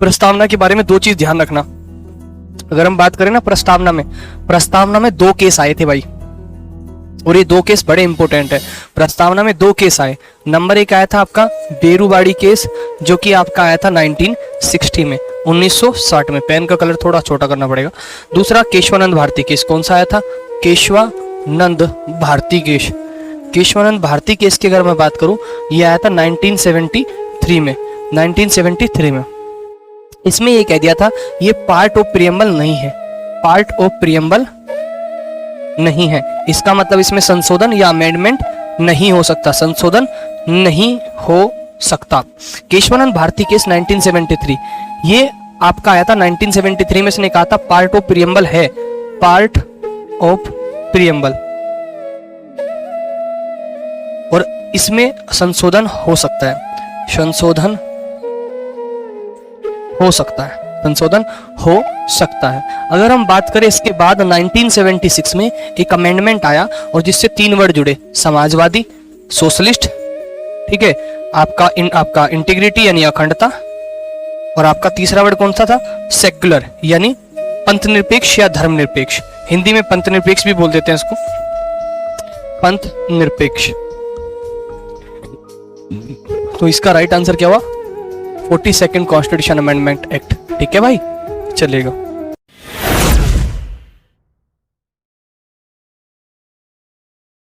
प्रस्तावना के बारे में दो चीज ध्यान रखना। अगर हम बात करें ना प्रस्तावना में दो केस आए थे भाई, और ये दो केस बड़े इंपॉर्टेंट है। प्रस्तावना में दो केस आए। नंबर एक आया था आपका बेरूबाड़ी केस, जो कि आपका आया था 1960 में, 1960 में। पेन का कलर थोड़ा छोटा करना पड़ेगा। दूसरा केशवानंद भारती केस। कौन सा आया था? केशवानंद भारती केस। केशवानंद भारती केस की अगर मैं बात करूं, ये आया था 1973 में, 1973 में। इसमें ये कह दिया था ये पार्ट ऑफ प्रियम्बल नहीं है, पार्ट ऑफ प्रियम्बल नहीं है। इसका मतलब इसमें संशोधन या अमेंडमेंट नहीं हो सकता, संशोधन नहीं हो सकता। केशवानंद भारती केस 1973, ये आपका आया था 1973 में। इसने कहा था पार्ट ऑफ प्रियम्बल है, पार्ट ऑफ प्रियम्बल, और इसमें संशोधन हो सकता है, संशोधन हो सकता है, संशोधन हो सकता है। अगर हम बात करें इसके बाद 1976 में एक अमेंडमेंट आया, और जिससे तीन वर्ड जुड़े, समाजवादी, सोशलिस्ट, ठीक है, आपका इंटीग्रिटी यानी अखंडता, और आपका तीसरा वर्ड कौन सा था? सेक्युलर यानी पंथ निरपेक्ष या धर्म निरपेक्ष। हिंदी में पंथ निरपेक्ष भी बोल देते हैं इसको, पंथ निरपेक्ष। तो इसका राइट आंसर क्या हुआ? 42nd constitution amendment act. ठीक है भाई, चलिएगा।